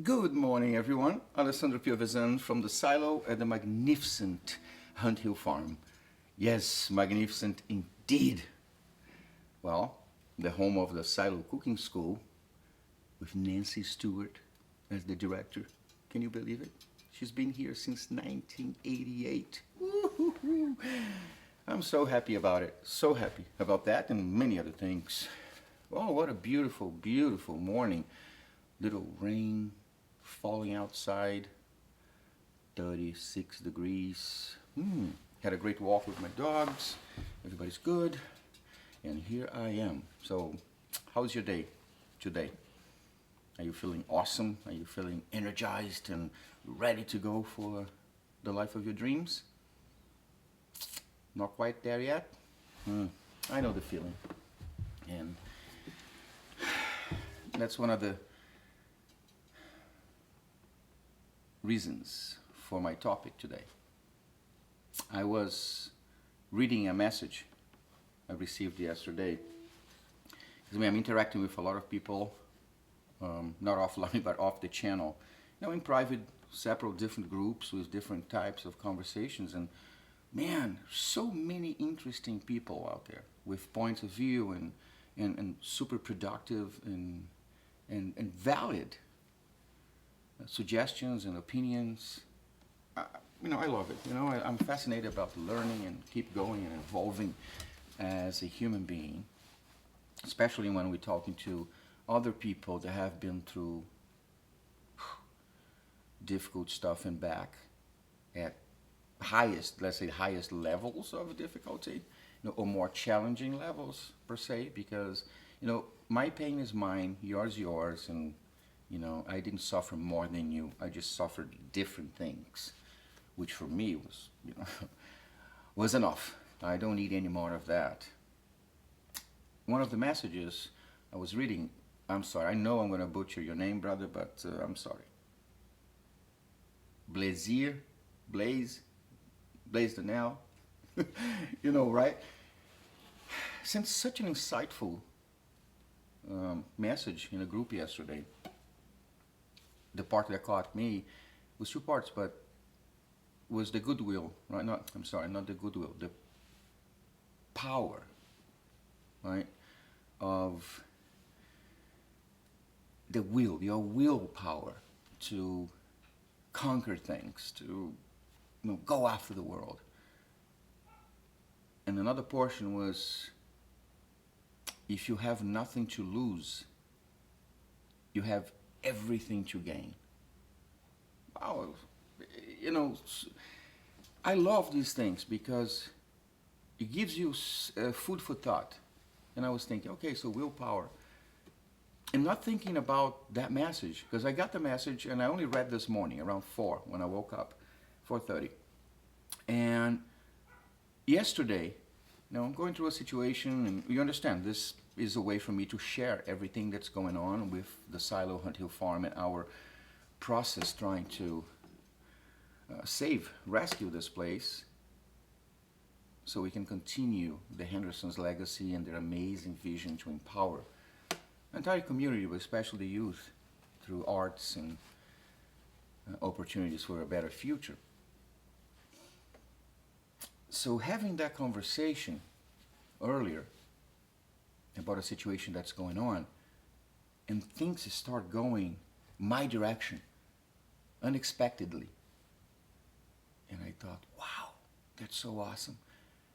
Good morning, everyone. Alessandro Piovesan from the silo at the magnificent Hunt Hill Farm. Yes, magnificent indeed. Well, the home of the Silo Cooking School with Nancy Stewart as the director. Can you believe it? She's been here since 1988. Woo-hoo-hoo. I'm so happy about it. So happy about that and many other things. Oh, what a beautiful, beautiful morning. Little rain falling outside, 36 degrees. Had a great walk with my dogs. Everybody's good. And here I am. So, how's your day today? Are you feeling awesome? Are you feeling energized and ready to go for the life of your dreams? Not quite there yet? I know the feeling. And that's one of the reasons for my topic today. I was reading a message I received yesterday. Because I'm interacting with a lot of people, not offline but off the channel. In private, several different groups with different types of conversations. And man, so many interesting people out there with points of view and super productive and valid suggestions and opinions. I love it. I'm fascinated about learning and keep going and evolving as a human being, especially when we're talking to other people that have been through difficult stuff and back at highest, let's say highest levels of difficulty, or more challenging levels per se, because my pain is mine, yours, and I didn't suffer more than you. I just suffered different things, which for me was, was enough. I don't need any more of that. One of the messages I was reading, I'm sorry, I know I'm going to butcher your name, brother, but I'm sorry. Blaze Danelle, right? Sent such an insightful message in a group yesterday. The part that caught me was two parts, but was the goodwill, right? Not the goodwill, the power, right, of the will, your willpower to conquer things, to go after the world. And another portion was, if you have nothing to lose, you have everything to gain. Wow, I love these things because it gives you food for thought. And I was thinking, okay, so willpower. And not thinking about that message, because I got the message and I only read this morning around 4 when I woke up, 4:30. And yesterday, I'm going through a situation, and you understand, this is a way for me to share everything that's going on with the Silo Hunt Hill Farm and our process trying to rescue this place so we can continue the Henderson's legacy and their amazing vision to empower the entire community, but especially the youth, through arts and opportunities for a better future. So having that conversation earlier about a situation that's going on, and things start going my direction unexpectedly. And I thought, wow, that's so awesome.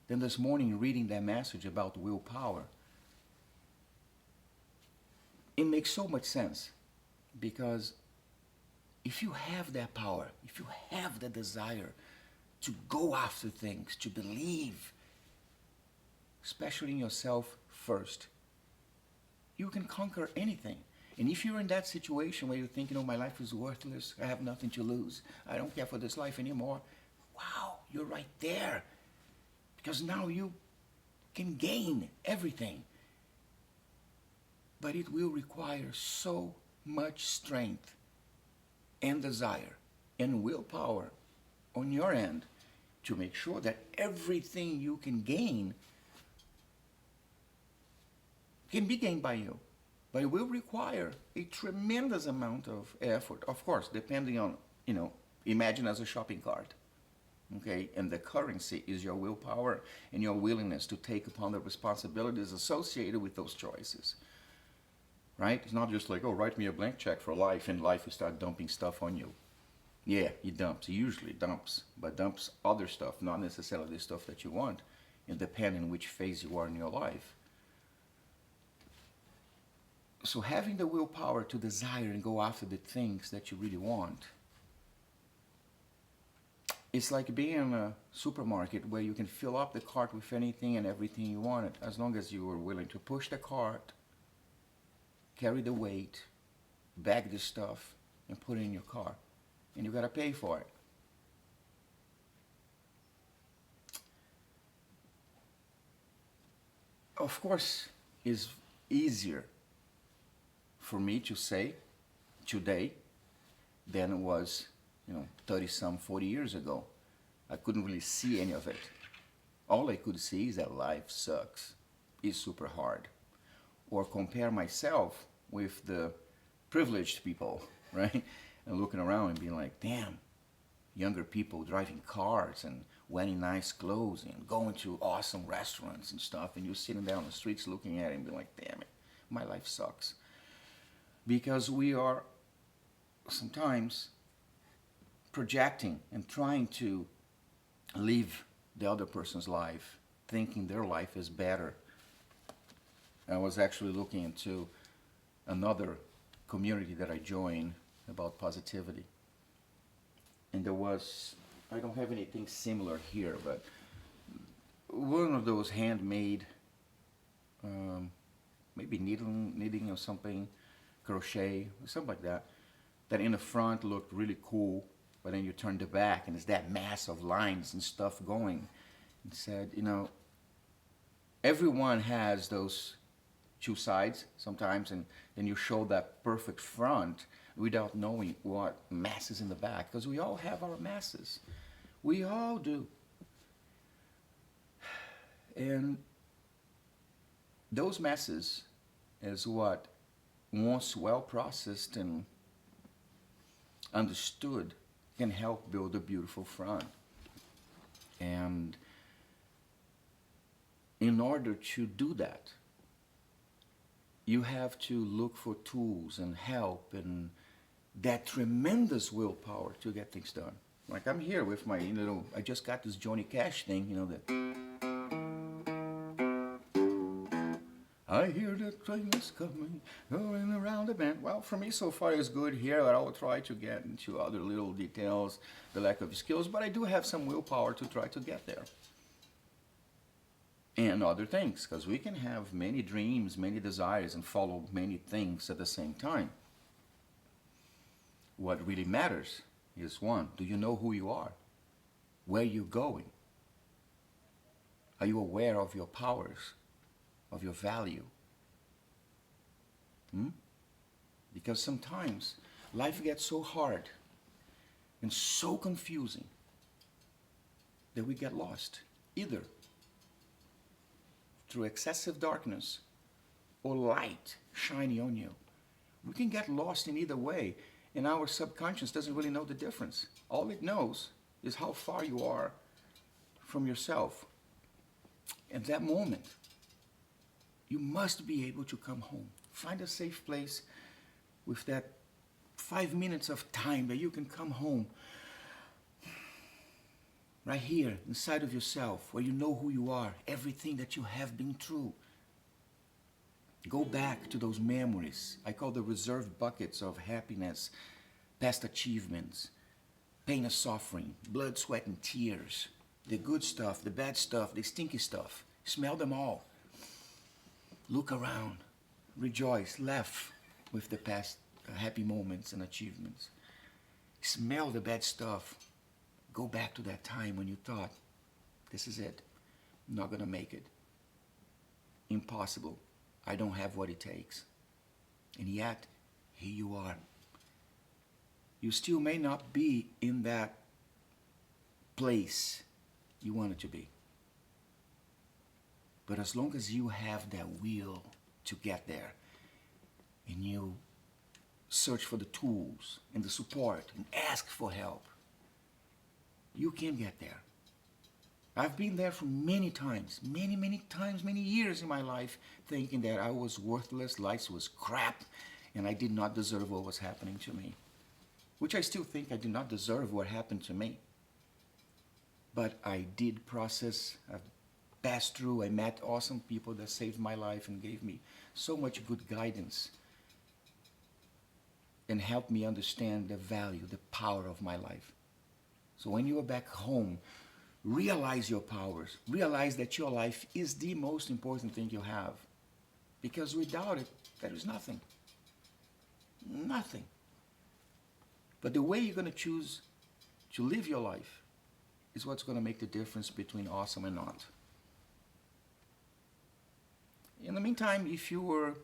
Then this morning, reading that message about willpower, it makes so much sense, because if you have that power, if you have the desire to go after things, to believe, especially in yourself first, you can conquer anything. And if you're in that situation where you think, my life is worthless, I have nothing to lose, I don't care for this life anymore, wow, you're right there. Because now you can gain everything. But it will require so much strength and desire and willpower on your end to make sure that everything you can gain can be gained by you. but it will require a tremendous amount of effort. Of course, depending on, imagine as a shopping cart. Okay, and the currency is your willpower and your willingness to take upon the responsibilities associated with those choices. Right? It's not just like, oh, write me a blank check for life, and life will start dumping stuff on you. Yeah, it dumps. It usually dumps, but dumps other stuff, not necessarily the stuff that you want, and depending on which phase you are in your life. So having the willpower to desire and go after the things that you really want, it's like being in a supermarket where you can fill up the cart with anything and everything you want, as long as you are willing to push the cart, carry the weight, bag the stuff, and put it in your car. And you gotta pay for it. Of course, it's easier for me to say today than it was, 30 some 40 years ago. I couldn't really see any of it. All I could see is that life sucks. It's super hard. Or compare myself with the privileged people, right? And looking around and being like, damn, younger people driving cars and wearing nice clothes and going to awesome restaurants and stuff, and you're sitting there on the streets looking at it and being like, damn it, my life sucks. Because we are sometimes projecting and trying to live the other person's life, thinking their life is better. I was actually looking into another community that I joined about positivity. And there was, I don't have anything similar here, but one of those handmade, maybe knitting or something, crochet, something like that, that in the front looked really cool, but then you turn the back and it's that mass of lines and stuff going. And said, everyone has those two sides sometimes, and then you show that perfect front without knowing what mass is in the back, because we all have our masses. We all do. And those masses is what, once well processed and understood, can help build a beautiful front. And in order to do that, you have to look for tools and help and that tremendous willpower to get things done. Like I'm here with my, I just got this Johnny Cash thing, that I hear the train is coming, going around the bend. Well, for me so far it's good here, but I will try to get into other little details, the lack of skills, but I do have some willpower to try to get there. And other things, because we can have many dreams, many desires, and follow many things at the same time. What really matters is, one, do you know who you are? Where are you going? Are you aware of your powers, of your value? Because sometimes life gets so hard and so confusing that we get lost, either through excessive darkness or light shining on you. We can get lost in either way, and our subconscious doesn't really know the difference. All it knows is how far you are from yourself. At that moment, you must be able to come home. Find a safe place with that 5 minutes of time that you can come home. Right here, inside of yourself, where you know who you are, everything that you have been through. Go back to those memories. I call the reserve buckets of happiness, past achievements, pain and suffering, blood, sweat, and tears. The good stuff, the bad stuff, the stinky stuff. Smell them all. Look around, rejoice, laugh with the past happy moments and achievements. Smell the bad stuff. Go back to that time when you thought, this is it. I'm not gonna make it. Impossible. I don't have what it takes. And yet, here you are. You still may not be in that place you wanted to be. But as long as you have that will to get there, and you search for the tools and the support and ask for help, you can get there. I've been there for many times, many times, many years in my life, thinking that I was worthless, life was crap, and I did not deserve what was happening to me. Which I still think I did not deserve what happened to me. But I did process, I passed through, I met awesome people that saved my life and gave me so much good guidance and helped me understand the value, the power of my life. So when you are back home, realize your powers. Realize that your life is the most important thing you have. Because without it, there is nothing. Nothing. But the way you're going to choose to live your life is what's going to make the difference between awesome and not. In the meantime, if you were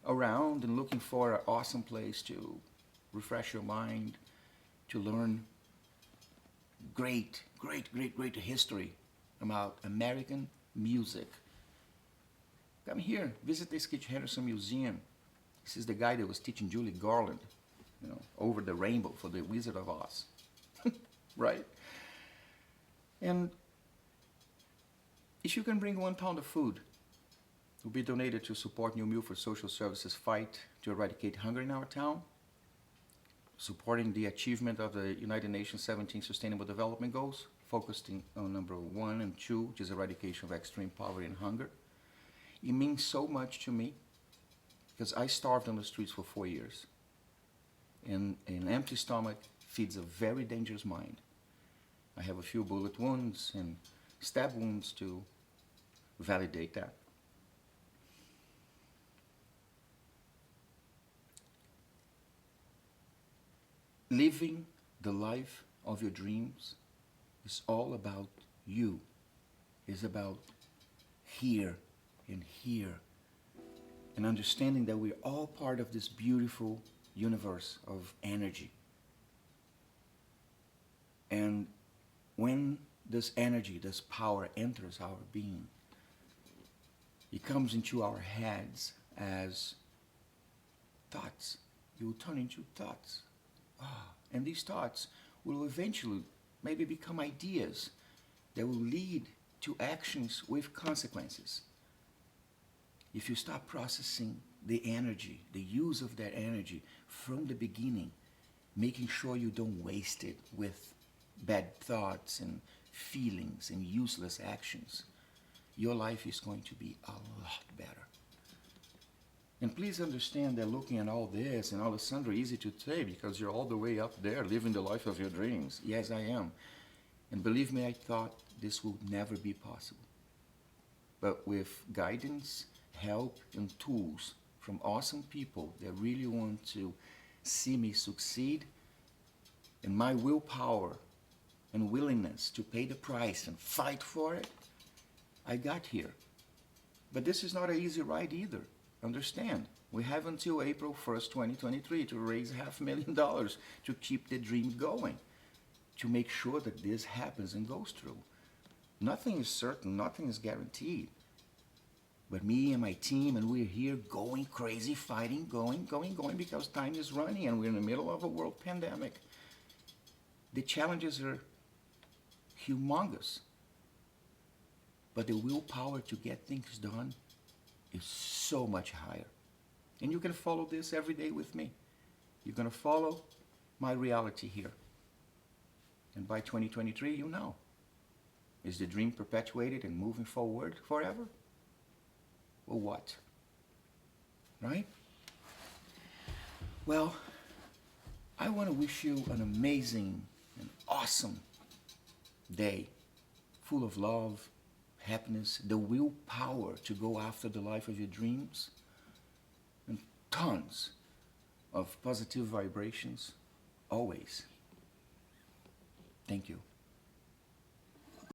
around and looking for an awesome place to refresh your mind, to learn great history about American music, come here, visit the Skitch Henderson Museum. This is the guy that was teaching Julie Garland, over the rainbow for the Wizard of Oz, right? And if you can bring 1 pound of food, it will be donated to support New Milford Social Services fight to eradicate hunger in our town, supporting the achievement of the United Nations 17 Sustainable Development Goals, focusing on number 1 and 2, which is eradication of extreme poverty and hunger. It means so much to me because I starved on the streets for 4 years. And an empty stomach feeds a very dangerous mind. I have a few bullet wounds and stab wounds to validate that. Living the life of your dreams is all about you. It's about here and here. And understanding that we're all part of this beautiful universe of energy. And when this energy, this power enters our being, it comes into our heads as thoughts. It will turn into thoughts. And these thoughts will eventually maybe become ideas that will lead to actions with consequences. If you start processing the energy, the use of that energy from the beginning, making sure you don't waste it with bad thoughts and feelings and useless actions, your life is going to be a lot better. And please understand that looking at all this, and Alessandro, easy to say because you're all the way up there living the life of your dreams. Yes, I am. And believe me, I thought this would never be possible. But with guidance, help, and tools from awesome people that really want to see me succeed, and my willpower and willingness to pay the price and fight for it, I got here. But this is not an easy ride either. Understand, we have until April 1st, 2023 to raise $500,000 to keep the dream going, to make sure that this happens and goes through. Nothing is certain, nothing is guaranteed. But me and my team, and we're here going crazy, fighting, going, because time is running and we're in the middle of a world pandemic. The challenges are humongous. But the willpower to get things done is so much higher. And you can follow this every day with me. You're going to follow my reality here. And by 2023, you know. Is the dream perpetuated and moving forward forever? Or what? Right? Well, I want to wish you an amazing and awesome day, full of love, happiness, the willpower to go after the life of your dreams, and tons of positive vibrations, always. Thank you.